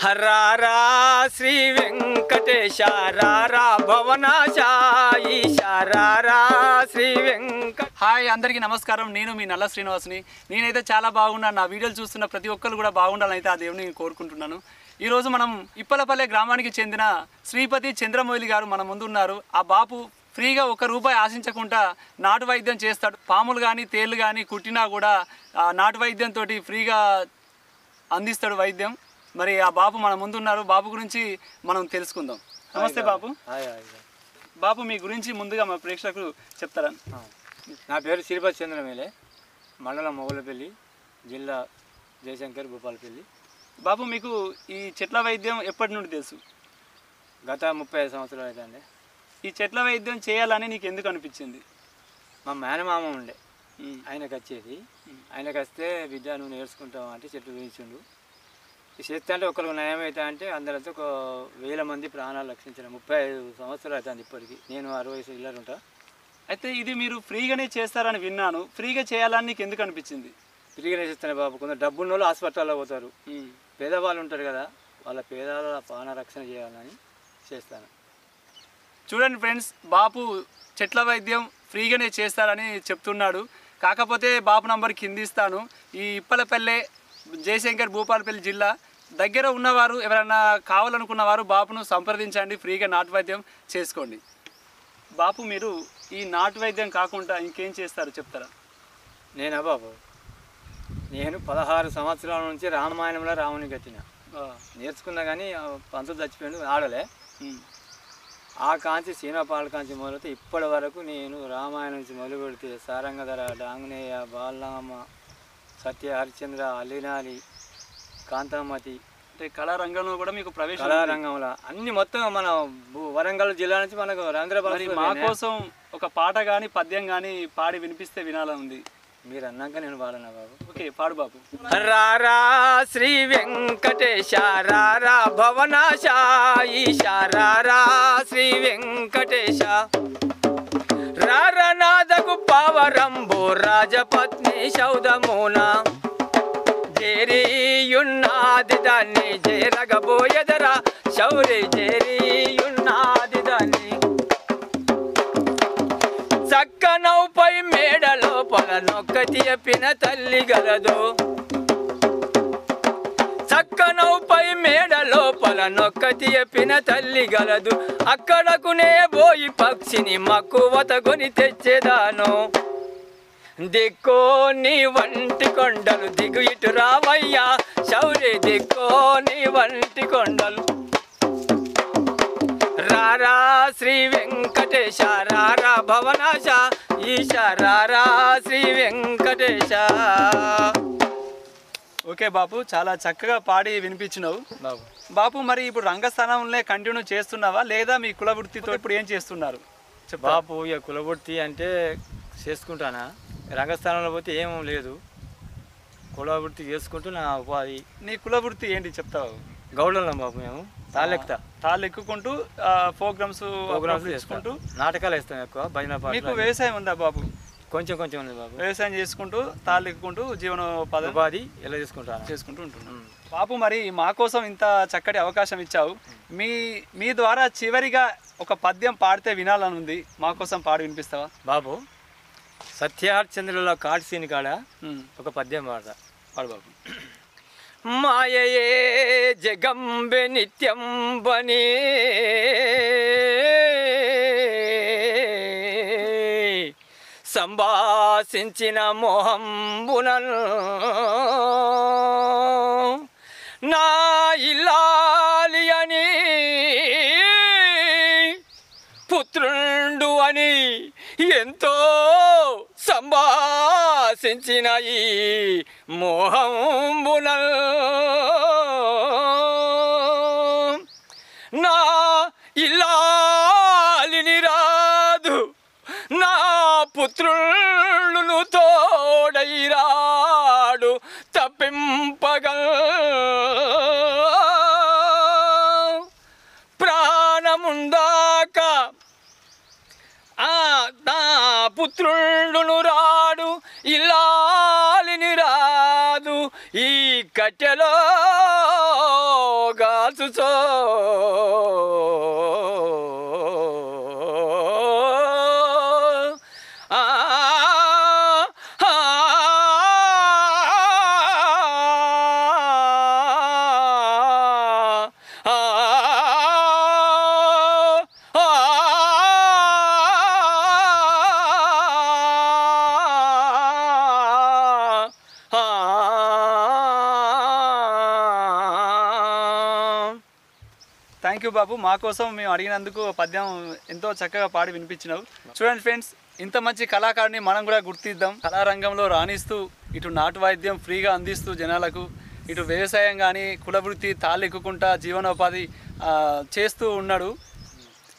హరారా శ్రీ వెంకటేశ రారా భవనాశ ఈశారారా శ్రీ వెంకట. హాయ్ అందరికీ నమస్కారం. నేను మీ నల్ల శ్రీనివాసుని. నేనైతే చాలా బాగున్నాను. నా వీడియోలు చూస్తున్న ప్రతి ఒక్కరు కూడా బాగుండాలని అయితే ఆ దేవుని నేను కోరుకుంటున్నాను. ఈరోజు మనం ఇప్పలపల్లె గ్రామానికి చెందిన శ్రీపతి చంద్రమౌళి గారు మన ముందు ఉన్నారు. ఆ బాపు ఫ్రీగా ₹1 ఆశించకుండా నాటు వైద్యం చేస్తాడు. పాములు కానీ తేళ్ళు కానీ కుట్టినా కూడా నాటు వైద్యంతో ఫ్రీగా అందిస్తాడు వైద్యం. మరి ఆ బాపు మన ముందు ఉన్నారు. బాపు గురించి మనం తెలుసుకుందాం. నమస్తే బాపు. బాపు మీ గురించి ముందుగా మా ప్రేక్షకులు చెప్తారా? నా పేరు శ్రీపతి చంద్రమౌళి, మండలం మొగలపల్లి, జిల్లా జయశంకర్, భూపాలపల్లి. బాపు మీకు ఈ చెట్ల వైద్యం ఎప్పటి నుండి తెలుసు? గత 35 సంవత్సరాలు అవుతుంది. ఈ చెట్ల వైద్యం చేయాలని నీకు ఎందుకు అనిపించింది? మా మేనమామ ఉండే, ఆయనకు వచ్చేది. ఆయనకు వస్తే బిడ్డ నువ్వు నేర్చుకుంటావు అంటే చెట్లు వేయించుండు. చేస్తే అంటే ఒకరికి నయం అవుతా అంటే అందరితో 1000 మంది ప్రాణాలు రక్షించిన 35 సంవత్సరాలు అవుతుంది ఇప్పటికి. నేను 60 ఇళ్ళలు ఉంటా. అయితే ఇది మీరు ఫ్రీగానే చేస్తారని విన్నాను. ఫ్రీగా చేయాలని నీకు ఎందుకు అనిపించింది? ఫ్రీగానే చేస్తాను బాబు. కొందరు డబ్బున్న వాళ్ళు హాస్పిటల్లో పోతారు, పేదవాళ్ళు ఉంటారు కదా, వాళ్ళ పేదవాళ్ళ ప్రాణ రక్షణ చేయాలని చేస్తాను. చూడండి ఫ్రెండ్స్, బాపు చెట్ల వైద్యం ఫ్రీగానే చేస్తారని చెప్తున్నాడు. కాకపోతే బాపు నంబర్ కింద ఇస్తాను. ఈ ఇప్పలపల్లె, జయశంకర్, భూపాలపల్లి జిల్లా దగ్గర ఉన్నవారు ఎవరైనా కావాలనుకున్నవారు బాపును సంప్రదించండి. ఫ్రీగా నాటు వైద్యం చేసుకోండి. బాపు మీరు ఈ నాటు వైద్యం కాకుండా ఇంకేం చేస్తారు చెప్తారా? నేనా బాబు, నేను 16 సంవత్సరాల నుంచి రామాయణంలో రాముని కట్టిన నేర్చుకున్నా, కానీ పంతులు చచ్చిపోయాడు, ఆడలే. ఆ కాంచి సీనపాల కాంచి మొదలైతే ఇప్పటి వరకు నేను రామాయణం నుంచి మొదలు పెడితే సారంగధర, డాంగనేయ, బాలనామ, సత్య హరిశ్చంద్ర, అలినాలి, కాంతామతి, అంటే కళారంగంలో కూడా మీకు ప్రవేశం? కళారంగంలో అన్ని మొత్తం మన వరంగల్ జిల్లా నుంచి మనకు రంధ్రబాబు. మా కోసం ఒక పాట కానీ పద్యం కానీ పాడి వినిపిస్తే వినాలని ఉంది. మీరు అన్నాక నేను పాడనా బాబు? ఓకే, పాడు బాబు. రారా శ్రీ వెంకటేశ రారా భవనాశ ఈశారారా శ్రీ వెంకటేశ రారనాదకు పావరంబో రాజపత్ని శౌదమున జేరియున్నాది దాన్ని జేరగబోయెదరా శౌరి జేరియున్నాది దాన్ని చక్కనౌపై మేడ లోపల నొక్కతి చెప్పిన తల్లి గలదు. చక్కనౌపై మేడ లోపల నొక్కతి చెప్పిన తల్లి గలదు. అక్కడకునే పోయి పక్షిని మక్కువత కొని తెచ్చేదాను. దిక్కో నీ వంటి కొండలు దిగు ఇటు రావయ్యా శౌరి, దిక్కో నీ వంటి కొండలు రారా శ్రీ వెంకటేశ రారా భవనాశ ఈశారారా శ్రీ వెంకటేశ. ఓకే బాపు, చాలా చక్కగా పాడి వినిపించినావు బాబు. బాపు మరి ఇప్పుడు రంగస్థానంలో కంటిన్యూ చేస్తున్నావా లేదా మీ కుల వృత్తితో ఇప్పుడు ఏం చేస్తున్నారు? బాపు ఇక కులవృత్తి అంటే చేసుకుంటానా, రంగస్థానంలో పోతే ఏమీ లేదు, కులవృత్తి చేసుకుంటూ నా ఉపాధి. నీ కుల వృత్తి ఏంటి చెప్తావు? గౌడలం బాబు, మేము తాళ్ళెక్కుతా, తాళ్ళు ఎక్కుకుంటూ ప్రోగ్రామ్స్ చేసుకుంటూ నాటకాలు వేస్తాం ఎక్కువ, భజన పాటలు. మీకు వ్యవసాయం ఉందా బాబు? కొంచెం కొంచెం ఉంది బాబు. వ్యవసాయం చేసుకుంటూ తాళ్ళు ఎక్కుకుంటూ ఉపాధి ఎలా చేసుకుంటూ ఉంటున్నాం. బాపు మరి మా కోసం ఇంత చక్కటి అవకాశం ఇచ్చావు. మీ ద్వారా చివరిగా ఒక పద్యం పాడితే వినాలని ఉంది. మా కోసం పాడి వినిపిస్తావా బాబు? సత్యహరిశ్చంద్రుల కాట్సీని కాడ ఒక పద్యం పాడతా. పాడు బాబు. మాయయే జగంబె నిత్యం బని సంభాషించిన మోహంబునల్ నా ఇల్లాలి అని పుత్రుండు అని ఎంతో సంభాషించిన ఈ మోహంబునల్ నా ఇల్లాలిని రాదు, నా పుత్రులను తోడైరాడు తప్పింపగల్ ప్రాణముందాక నా పుత్రులను రాడు ఇల్లాలిని రాదు ఈ కట్టెలో కాల్చుచో థ్యాంక్ యూ బాబు, మా కోసం మేము అడిగినందుకు పద్యం ఎంతో చక్కగా పాడి వినిపించినావు. చూడండి ఫ్రెండ్స్, ఇంత మంచి కళాకారుని మనం కూడా గుర్తిద్దాం. కళారంగంలో రాణిస్తూ ఇటు నాటు వైద్యం ఫ్రీగా అందిస్తూ జనాలకు, ఇటు వ్యవసాయం కానీ కులవృత్తి తాళ్ళెక్కుకుంటా జీవనోపాధి చేస్తూ ఉన్నాడు.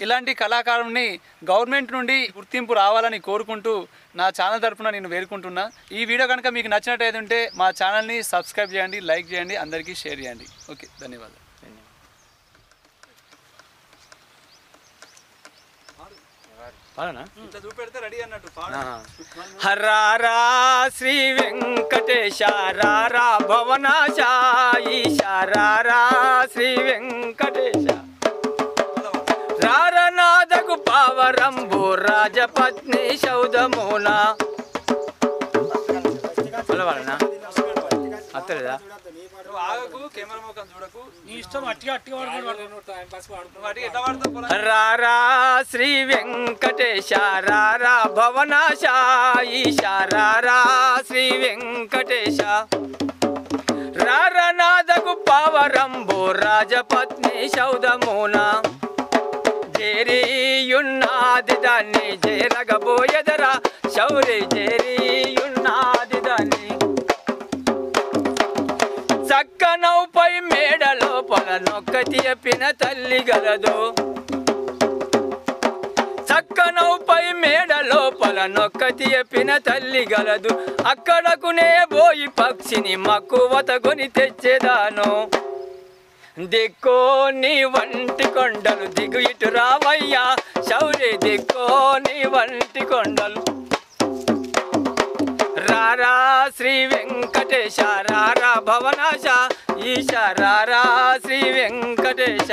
ఇలాంటి కళాకారుని గవర్నమెంట్ నుండి గుర్తింపు రావాలని కోరుకుంటూ నా ఛానల్ తరఫున నేను వేడుకుంటున్నా. ఈ వీడియో కనుక మీకు నచ్చినట్టయితే ఉంటే మా ఛానల్ని సబ్స్క్రైబ్ చేయండి, లైక్ చేయండి, అందరికీ షేర్ చేయండి. ఓకే, ధన్యవాదాలు. హరారా శ్రీ వెంకటేశ రారా భవనాశ ఈశారారా శ్రీ వెంకటేశ రారనాదకు పావరంబు రాజపత్ని శౌదమున అత్తలేదా? రారా శ్రీ వెంకటేశ రారా భవనాశ ఈశారారా శ్రీ వెంకటేశ రారనాదకు పావరంబు రాజపత్ని శౌదమున జేరియున్నాది దాన్ని జేరగబోయెదరా శౌరి జేరియున్నాది దాన్ని చక్కనౌపై మేడ లోపల నొక్క తీయపిన తల్లి గలదు చక్కనౌపై మేడ లోపల నొక్క తీయపిన తల్లి గలదు అక్కడకునే పోయి పక్షిని మక్కువత కొని తెచ్చేదాను దిక్కో నీ వంటి కొండలు దిగు ఇటు రావయ్యా శౌరి దిక్కో నీ వంటి కొండలు రారా శ్రీ వెంకటేశ రారా భవనాశ ఈశ రారా శ్రీ వెంకటేశ.